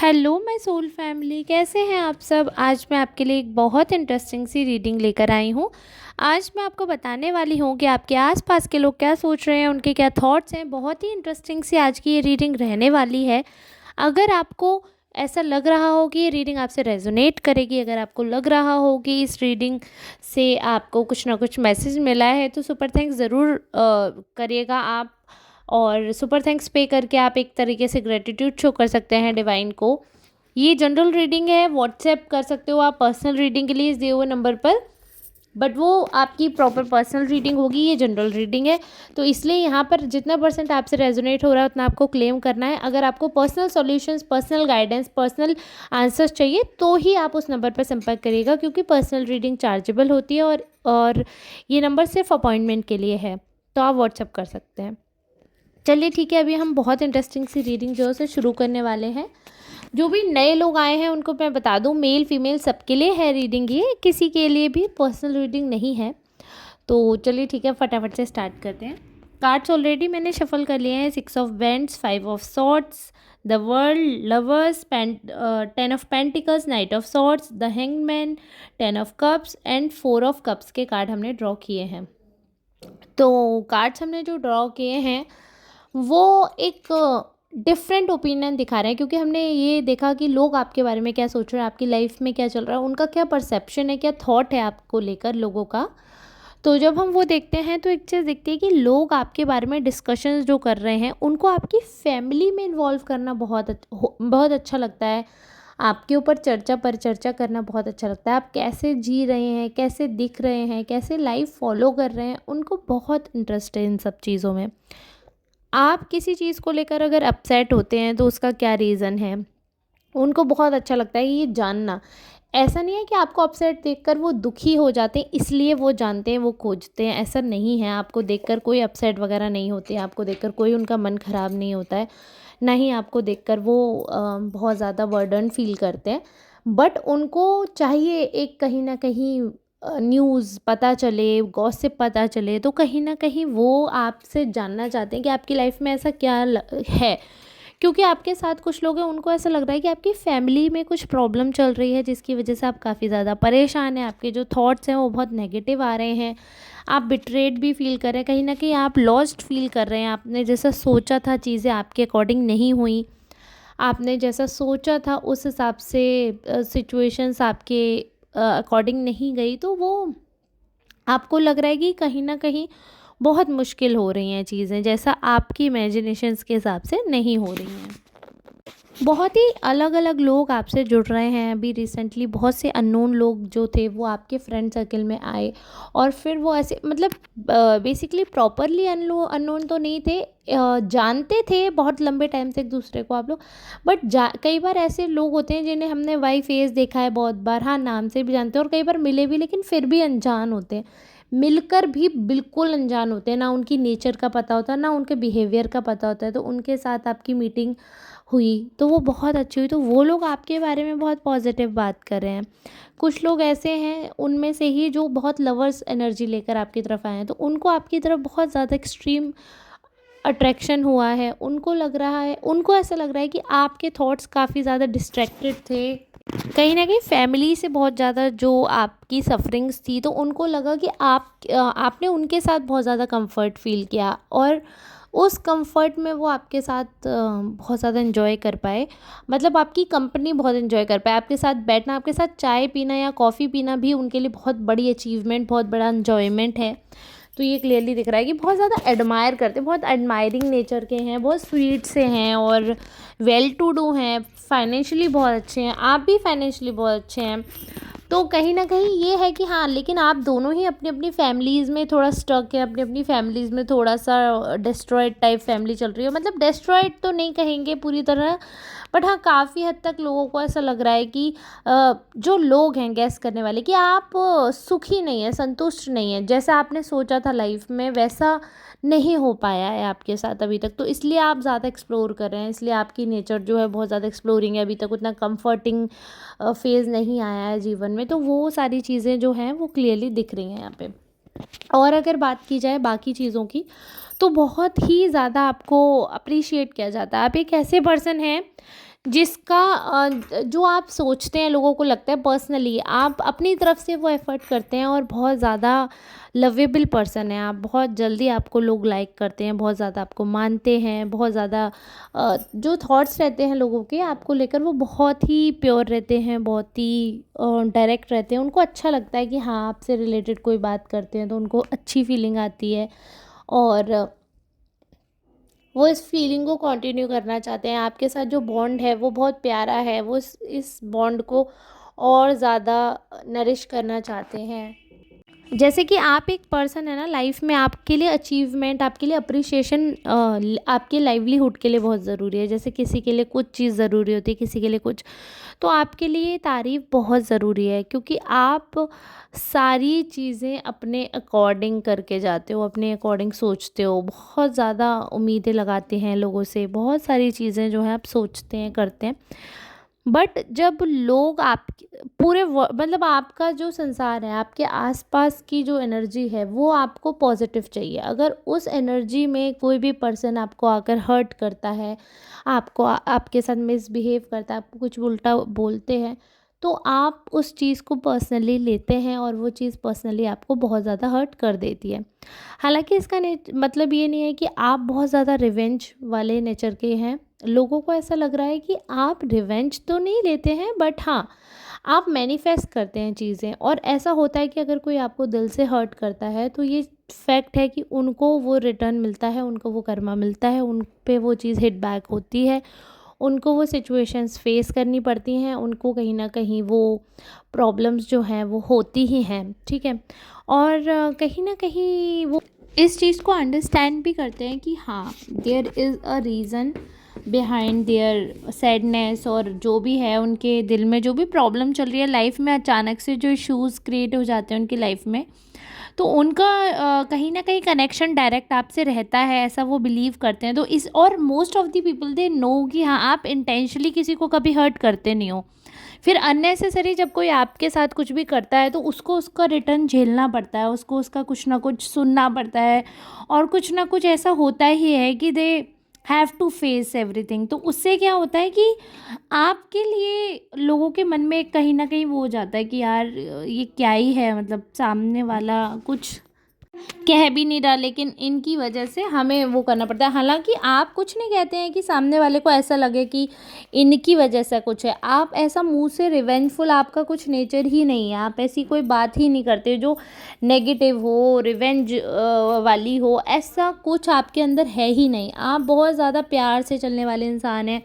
Hello my soul family, कैसे हैं आप सब। आज मैं आपके लिए एक बहुत इंटरेस्टिंग सी रीडिंग लेकर आई हूँ। आज मैं आपको बताने वाली हूँ कि आपके आसपास के लोग क्या सोच रहे हैं, उनके क्या थॉट्स हैं। बहुत ही इंटरेस्टिंग सी आज की ये रीडिंग रहने वाली है। अगर आपको ऐसा लग रहा हो कि ये रीडिंग आपसे रेजोनेट करेगी, अगर आपको लग रहा हो कि इस रीडिंग से आपको कुछ ना कुछ मैसेज मिला है, तो सुपर थैंक्स ज़रूर करिएगा आप। और सुपर थैंक्स पे करके आप एक तरीके से ग्रेटिट्यूड शो कर सकते हैं डिवाइन को। ये जनरल रीडिंग है, व्हाट्सएप कर सकते हो आप पर्सनल रीडिंग के लिए इस दिए हुए नंबर पर, बट वो आपकी प्रॉपर पर्सनल रीडिंग होगी। ये जनरल रीडिंग है, तो इसलिए यहाँ पर जितना परसेंट आपसे रेजोनेट हो रहा है उतना आपको क्लेम करना है। अगर आपको personal solutions, personal guidance, personal answers चाहिए तो ही आप उस नंबर पर संपर्क करिएगा, क्योंकि पर्सनल रीडिंग चार्जेबल होती है और ये नंबर सिर्फ अपॉइंटमेंट के लिए है, तो आप व्हाट्सएप कर सकते हैं। चलिए ठीक है, अभी हम बहुत इंटरेस्टिंग सी रीडिंग जो है उसे शुरू करने वाले हैं। जो भी नए लोग आए हैं उनको मैं बता दूं, मेल फीमेल सबके लिए है रीडिंग, ये किसी के लिए भी पर्सनल रीडिंग नहीं है। तो चलिए ठीक है, फटाफट से स्टार्ट करते हैं। कार्ड्स ऑलरेडी मैंने शफल कर लिए हैं। 6 of vents, 5 of swords, the world, lovers, 10 of pentacles, night of swords, the hangman, 10 of cups and 4 of cups के कार्ड हमने ड्रॉ किए हैं। तो कार्ड्स हमने जो ड्रॉ किए हैं वो एक डिफरेंट ओपिनियन दिखा रहे हैं, क्योंकि हमने ये देखा कि लोग आपके बारे में क्या सोच रहे हैं, आपकी लाइफ में क्या चल रहा है, उनका क्या परसेप्शन है, क्या थॉट है आपको लेकर लोगों का। तो जब हम वो देखते हैं तो एक चीज़ दिखती है कि लोग आपके बारे में डिस्कशंस जो कर रहे हैं उनको आपकी फैमिली में इन्वॉल्व करना बहुत अच्छा लगता है। आपके ऊपर चर्चा पर चर्चा करना बहुत अच्छा लगता है। आप कैसे जी रहे हैं, कैसे दिख रहे हैं, कैसे लाइफ फॉलो कर रहे हैं, उनको बहुत इंटरेस्ट है इन सब चीज़ों में। आप किसी चीज़ को लेकर अगर अपसेट होते हैं तो उसका क्या रीज़न है, उनको बहुत अच्छा लगता है ये जानना। ऐसा नहीं है कि आपको अपसेट देखकर वो दुखी हो जाते हैं इसलिए वो जानते हैं, वो खोजते हैं, ऐसा नहीं है। आपको देखकर कोई अपसेट वगैरह नहीं होते, आपको देखकर कोई उनका मन ख़राब नहीं होता है, ना ही आपको देखकर वो बहुत ज़्यादा बर्डन फील करते हैं। बट उनको चाहिए एक कहीं ना कहीं न्यूज़ पता चले, गॉसिप पता चले, तो कहीं ना कहीं वो आपसे जानना चाहते हैं कि आपकी लाइफ में ऐसा क्या है। क्योंकि आपके साथ कुछ लोग हैं, उनको ऐसा लग रहा है कि आपकी फैमिली में कुछ प्रॉब्लम चल रही है जिसकी वजह से आप काफ़ी ज़्यादा परेशान हैं। आपके जो थॉट्स हैं वो बहुत नेगेटिव आ रहे हैं। आप बिट्रेड भी फील कर रहे हैं, कहीं ना कहीं आप लॉस्ट फील कर रहे हैं। आपने जैसा सोचा था चीज़ें आपके अकॉर्डिंग नहीं हुई, आपने जैसा सोचा था उस हिसाब से सिचुएशंस आपके अकॉर्डिंग नहीं गई, तो वो आपको लग रहा है कि कहीं न कहीं बहुत मुश्किल हो रही हैं चीज़ें, जैसा आपकी इमेजिनेशंस के हिसाब से नहीं हो रही हैं। बहुत ही अलग-अलग लोग आपसे जुड़ रहे हैं। अभी रिसेंटली बहुत से अननोन लोग जो थे वो आपके फ्रेंड सर्कल में आए, और फिर वो ऐसे मतलब बेसिकली प्रॉपरली अननोन तो नहीं थे, जानते थे बहुत लंबे टाइम से एक दूसरे को आप लोग। बट जा कई बार ऐसे लोग होते हैं जिन्हें हमने वाई फेस देखा है बहुत बार, हाँ नाम से भी जानते हैं, और कई बार मिले भी लेकिन फिर भी अनजान होते हैं। मिलकर भी बिल्कुल अनजान होते हैं, ना उनकी नेचर का पता होता है, ना उनके बिहेवियर का पता होता है। तो उनके साथ आपकी मीटिंग हुई तो वो बहुत अच्छी हुई, तो वो लोग आपके बारे में बहुत पॉजिटिव बात कर रहे हैं। कुछ लोग ऐसे हैं उनमें से ही जो बहुत लवर्स एनर्जी लेकर आपकी तरफ आए हैं, तो उनको आपकी तरफ बहुत ज़्यादा एक्सट्रीम अट्रैक्शन हुआ है। उनको लग रहा है, उनको ऐसा लग रहा है कि आपके थॉट्स काफ़ी ज़्यादा डिस्ट्रैक्टेड थे, कहीं ना कहीं फैमिली से बहुत ज़्यादा जो आपकी सफरिंग्स थी, तो उनको लगा कि आपने उनके साथ बहुत ज़्यादा कंफर्ट फील किया, और उस कंफर्ट में वो आपके साथ बहुत ज़्यादा इन्जॉय कर पाए। मतलब आपकी कंपनी बहुत इन्जॉय कर पाए, आपके साथ बैठना, आपके साथ चाय पीना या कॉफ़ी पीना भी उनके लिए बहुत बड़ी अचीवमेंट, बहुत बड़ा इन्जॉयमेंट है। तो ये क्लियरली दिख रहा है कि बहुत ज़्यादा एडमायर करते, बहुत एडमायरिंग नेचर के हैं, बहुत स्वीट से हैं और वेल टू डू हैं, फाइनेंशियली बहुत अच्छे हैं, आप भी फाइनेंशियली बहुत अच्छे हैं। तो कहीं ना कहीं ये है कि हाँ, लेकिन आप दोनों ही अपनी अपनी फैमिलीज़ में थोड़ा स्टक है, अपनी अपनी फैमिलीज़ में थोड़ा सा डिस्ट्रॉयड टाइप फैमिली चल रही है। मतलब डिस्ट्रॉयड तो नहीं कहेंगे पूरी तरह, बट हाँ काफ़ी हद तक लोगों को ऐसा लग रहा है कि जो लोग हैं गैस करने वाले, कि आप सुखी नहीं है, संतुष्ट नहीं है, जैसा आपने सोचा था लाइफ में वैसा नहीं हो पाया है आपके साथ अभी तक। तो इसलिए आप ज़्यादा एक्सप्लोर कर रहे हैं, इसलिए आपकी नेचर जो है बहुत ज़्यादा एक्सप्लोरिंग है, अभी तक उतना कंफर्टिंग फेज़ नहीं आया है जीवन में। तो वो सारी चीज़ें जो हैं वो क्लियरली दिख रही हैं यहाँ पे। और अगर बात की जाए बाकी चीज़ों की, तो बहुत ही ज़्यादा आपको अप्रिशिएट किया जाता है। आप एक ऐसे पर्सन हैं जिसका जो आप सोचते हैं, लोगों को लगता है पर्सनली आप अपनी तरफ से वो एफ़र्ट करते हैं और बहुत ज़्यादा लवेबल पर्सन हैं आप, बहुत जल्दी आपको लोग लाइक करते हैं, बहुत ज़्यादा आपको मानते हैं, बहुत ज़्यादा जो थॉट्स रहते हैं लोगों के आपको लेकर वो बहुत ही प्योर रहते हैं, बहुत ही डायरेक्ट रहते हैं। उनको अच्छा लगता है कि हाँ, आपसे रिलेटेड कोई बात करते हैं तो उनको अच्छी फीलिंग आती है और वो इस फीलिंग को कंटिन्यू करना चाहते हैं। आपके साथ जो बॉन्ड है वो बहुत प्यारा है, वो इस बॉन्ड को और ज़्यादा नरिश करना चाहते हैं। जैसे कि आप एक पर्सन है ना, लाइफ में आपके लिए अचीवमेंट, आपके लिए अप्रिशिएशन आपके लाइवलीहुड के लिए बहुत ज़रूरी है। जैसे किसी के लिए कुछ चीज़ ज़रूरी होती है, किसी के लिए कुछ, तो आपके लिए तारीफ़ बहुत ज़रूरी है क्योंकि आप सारी चीज़ें अपने अकॉर्डिंग करके जाते हो, अपने अकॉर्डिंग सोचते हो, बहुत ज़्यादा उम्मीदें लगाते हैं लोगों से, बहुत सारी चीज़ें जो हैं आप सोचते हैं, करते हैं। बट जब लोग आप पूरे मतलब आपका जो संसार है, आपके आसपास की जो एनर्जी है वो आपको पॉजिटिव चाहिए। अगर उस एनर्जी में कोई भी पर्सन आपको आकर हर्ट करता है, आपको आपके साथ मिसबिहेव करता है, आपको कुछ उल्टा बोलते हैं, तो आप उस चीज़ को पर्सनली लेते हैं और वो चीज़ पर्सनली आपको बहुत ज़्यादा हर्ट कर देती है। हालांकि इसका मतलब ये नहीं है कि आप बहुत ज़्यादा रिवेंज वाले नेचर के हैं। लोगों को ऐसा लग रहा है कि आप रिवेंज तो नहीं लेते हैं, बट हाँ, आप मैनिफेस्ट करते हैं चीज़ें। और ऐसा होता है कि अगर कोई आपको दिल से हर्ट करता है तो ये फैक्ट है कि उनको वो रिटर्न मिलता है, उनको वो कर्मा मिलता है, उन पे वो चीज़ हिट बैक होती है, उनको वो सिचुएशंस फेस करनी पड़ती हैं, उनको कहीं ना कहीं वो प्रॉब्लम्स जो हैं वो होती ही हैं, ठीक है। और कहीं ना कहीं वो इस चीज़ को अंडरस्टैंड भी करते हैं कि हाँ, there is a reason behind their sadness, और जो भी है उनके दिल में जो भी प्रॉब्लम चल रही है लाइफ में, अचानक से जो इश्यूज़ क्रिएट हो जाते हैं उनकी लाइफ में, तो उनका कहीं न कहीं कनेक्शन डायरेक्ट आपसे रहता है, ऐसा वो बिलीव करते हैं। तो इस और most of the people they know कि हाँ, आप इंटेंशनली किसी को कभी हर्ट करते नहीं हो। फिर अननेसेसरी जब कोई आपके साथ कुछ भी करता है तो उसको उसका रिटर्न झेलना पड़ता है, उसको उसका कुछ ना कुछ सुनना पड़ता है, और कुछ ना कुछ ऐसा होता ही है कि they have to face everything. तो उससे क्या होता है कि आपके लिए लोगों के मन में कहीं न कहीं वो हो जाता है कि यार ये क्या ही है, मतलब सामने वाला कुछ कह भी नहीं रहा, लेकिन इनकी वजह से हमें वो करना पड़ता है। हालाँकि आप कुछ नहीं कहते हैं कि सामने वाले को ऐसा लगे कि इनकी वजह से कुछ है। आप ऐसा मुँह से रिवेंजफुल आपका कुछ नेचर ही नहीं है। आप ऐसी कोई बात ही नहीं करते जो नेगेटिव हो, रिवेंज वाली हो, ऐसा कुछ आपके अंदर है ही नहीं। आप बहुत ज़्यादा प्यार से चलने वाले इंसान हैं।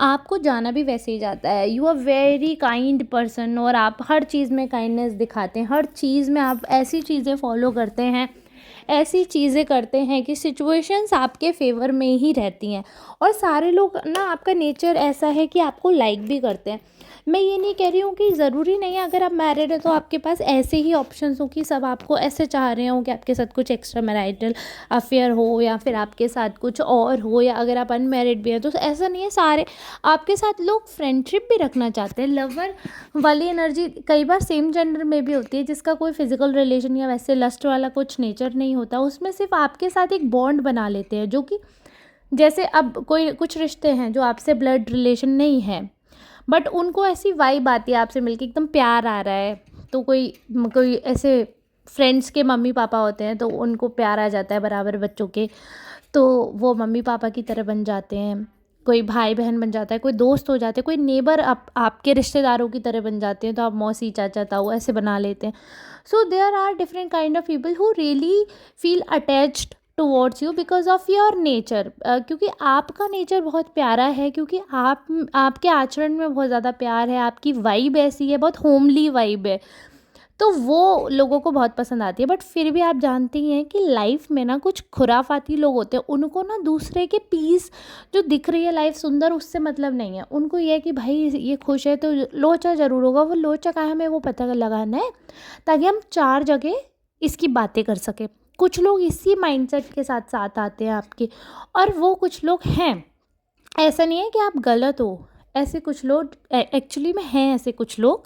आपको जाना भी वैसे ही जाता है। You are very kind person, और आप हर चीज़ में काइंडनेस दिखाते हैं, हर चीज़ में आप ऐसी चीज़ें फॉलो करते हैं, ऐसी चीज़ें करते हैं कि सिचुएशंस आपके फेवर में ही रहती हैं। और सारे लोग ना, आपका नेचर ऐसा है कि आपको लाइक भी करते हैं। मैं ये नहीं कह रही हूँ कि ज़रूरी नहीं है अगर आप मैरिड हैं तो आपके पास ऐसे ही ऑप्शंस हो कि सब आपको ऐसे चाह रहे हो कि आपके साथ कुछ एक्स्ट्रा मैरिटल अफेयर हो, या फिर आपके साथ कुछ और हो, या अगर आप अनमैरिड भी हैं तो ऐसा नहीं है। सारे आपके साथ लोग फ्रेंडशिप भी रखना चाहते हैं। लवर वाली एनर्जी कई बार सेम जेंडर में भी होती है, जिसका कोई फिजिकल रिलेशन या वैसे लस्ट वाला कुछ नेचर नहीं होता, उसमें सिर्फ आपके साथ एक बॉन्ड बना लेते हैं। जो कि जैसे अब कोई कुछ रिश्ते हैं जो आपसे ब्लड रिलेशन नहीं है, बट उनको ऐसी वाइब आती है आपसे मिलके, एकदम प्यार आ रहा है। तो कोई कोई ऐसे फ्रेंड्स के मम्मी पापा होते हैं तो उनको प्यार आ जाता है बराबर बच्चों के, तो वो मम्मी पापा की तरह बन जाते हैं। कोई भाई बहन बन जाता है, कोई दोस्त हो जाते हैं, कोई नेबर आपके रिश्तेदारों की तरह बन जाते हैं, तो आप मौसी चाचा ताऊ ऐसे बना लेते हैं। So there are different kind of people who really feel attached towards you because of your nature. क्योंकि आपका नेचर बहुत प्यारा है, क्योंकि आप आपके आचरण में बहुत ज़्यादा प्यार है, आपकी वाइब ऐसी है, बहुत होमली वाइब है, तो वो लोगों को बहुत पसंद आती है। बट फिर भी आप जानती हैं कि लाइफ में ना कुछ खुराफाती लोग होते हैं, उनको ना दूसरे के पीस जो दिख रही है लाइफ सुंदर, उससे मतलब नहीं है। उनको ये है कि भाई ये खुश है तो लोचा ज़रूर होगा। वो लोचा कहाँ है हमें वो पता लगाना है, ताकि हम चार जगह इसकी बातें कर सकें। कुछ लोग इसी माइंडसेट के साथ साथ आते हैं आपके, और वो कुछ लोग हैं। ऐसा नहीं है कि आप गलत हो, ऐसे कुछ लोग एक्चुअली में हैं। ऐसे कुछ लोग,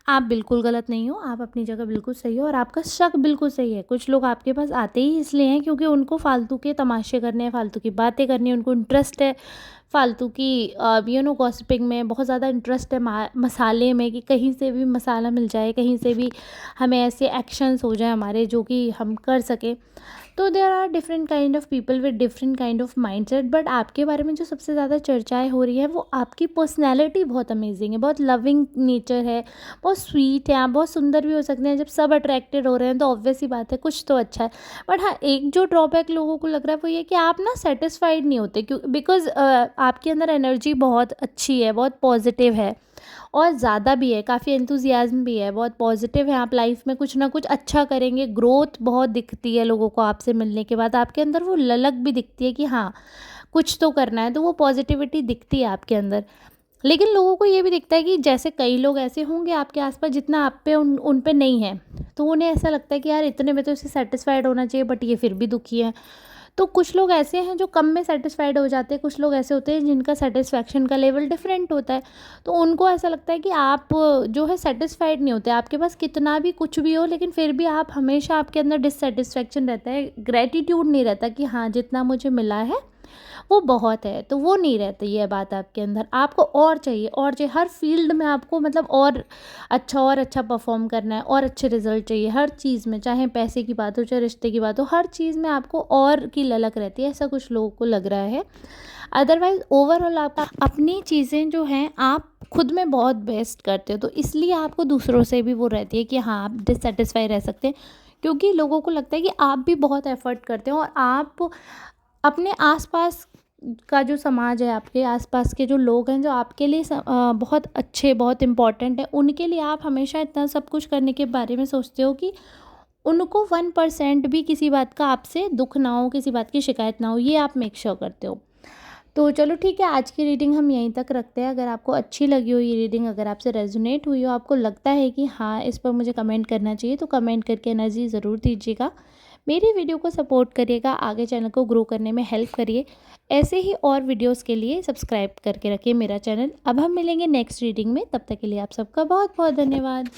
आप बिल्कुल गलत नहीं हो, आप अपनी जगह बिल्कुल सही हो, और आपका शक बिल्कुल सही है। कुछ लोग आपके पास आते ही इसलिए हैं क्योंकि उनको फालतू के तमाशे करने हैं, फालतू की बातें करनी है, उनको इंटरेस्ट है फालतू की गॉसिपिंग में बहुत ज़्यादा इंटरेस्ट है, मसाले में, कि कहीं से भी मसाला मिल जाए, कहीं से भी हमें ऐसे एक्शंस हो जाए हमारे जो कि हम कर सकें। तो there are different kind of people with different kind of mindset, but आपके बारे में जो सबसे ज़्यादा चर्चाएं हो रही है वो आपकी पर्सनैलिटी बहुत अमेजिंग है, बहुत लविंग नेचर है, बहुत स्वीट है, आप बहुत सुंदर भी हो सकते हैं। जब सब अट्रैक्टेड हो रहे हैं तो ऑब्वियस ही बात है कुछ तो अच्छा है। बट हाँ, एक जो ड्रॉबैक लोगों को लग रहा है वो ये कि आप ना सेटिस्फाइड नहीं होते, क्यों? बिकॉज आपके अंदर एनर्जी बहुत अच्छी है, बहुत पॉजिटिव है, और ज़्यादा भी है, काफ़ी एंथुजियाज़्म भी है, बहुत पॉजिटिव है। आप लाइफ में कुछ ना कुछ अच्छा करेंगे, ग्रोथ बहुत दिखती है लोगों को आपसे मिलने के बाद, आपके अंदर वो ललक भी दिखती है कि हाँ कुछ तो करना है, तो वो पॉजिटिविटी दिखती है आपके अंदर। लेकिन लोगों को ये भी दिखता है कि जैसे कई लोग ऐसे होंगे आपके आसपास जितना आप पे उन पे नहीं है, तो उन्हें ऐसा लगता है कि यार इतने में तो इसे सेटिस्फाइड होना चाहिए, बट ये फिर भी दुखी है। तो कुछ लोग ऐसे हैं जो कम में सेटिस्फाइड हो जाते हैं, कुछ लोग ऐसे होते हैं जिनका सेटिस्फैक्शन का लेवल डिफरेंट होता है। तो उनको ऐसा लगता है कि आप जो है सेटिस्फाइड नहीं होते, आपके पास कितना भी कुछ भी हो लेकिन फिर भी आप हमेशा, आपके अंदर डिससेटिस्फैक्शन रहता है, ग्रेटिट्यूड नहीं रहता कि हाँ जितना मुझे मिला है वो बहुत है, तो वो नहीं रहती ये बात आपके अंदर। आपको और चाहिए हर फील्ड में, आपको मतलब और अच्छा परफॉर्म करना है, और अच्छे रिजल्ट चाहिए हर चीज़ में, चाहे पैसे की बात हो, चाहे रिश्ते की बात हो, हर चीज़ में आपको और की ललक रहती है, ऐसा कुछ लोगों को लग रहा है। अदरवाइज़ ओवरऑल आप अपनी चीज़ें जो हैं आप खुद में बहुत बेस्ट करते हो, तो इसलिए आपको दूसरों से भी वो रहती है कि हाँ आप डिससेटिस्फाई रह सकते हैं, क्योंकि लोगों को लगता है कि आप भी बहुत एफर्ट करते हो, और आप अपने आसपास का जो समाज है, आपके आसपास के जो लोग हैं जो आपके लिए बहुत अच्छे, बहुत इम्पोर्टेंट है, उनके लिए आप हमेशा इतना सब कुछ करने के बारे में सोचते हो कि उनको 1% भी किसी बात का आपसे दुख ना हो, किसी बात की शिकायत ना हो, ये आप मेक श्योर करते हो। तो चलो ठीक है, आज की रीडिंग हम यहीं तक रखते हैं। अगर आपको अच्छी लगी हो ये रीडिंग, अगर आपसे रेजोनेट हुई हो, आपको लगता है कि हाँ इस पर मुझे कमेंट करना चाहिए, तो कमेंट करके एनर्जी ज़रूर दीजिएगा। मेरी वीडियो को सपोर्ट करिएगा, आगे चैनल को ग्रो करने में हेल्प करिए। ऐसे ही और वीडियोस के लिए सब्सक्राइब करके रखिए मेरा चैनल। अब हम मिलेंगे नेक्स्ट रीडिंग में, तब तक के लिए आप सबका बहुत बहुत धन्यवाद।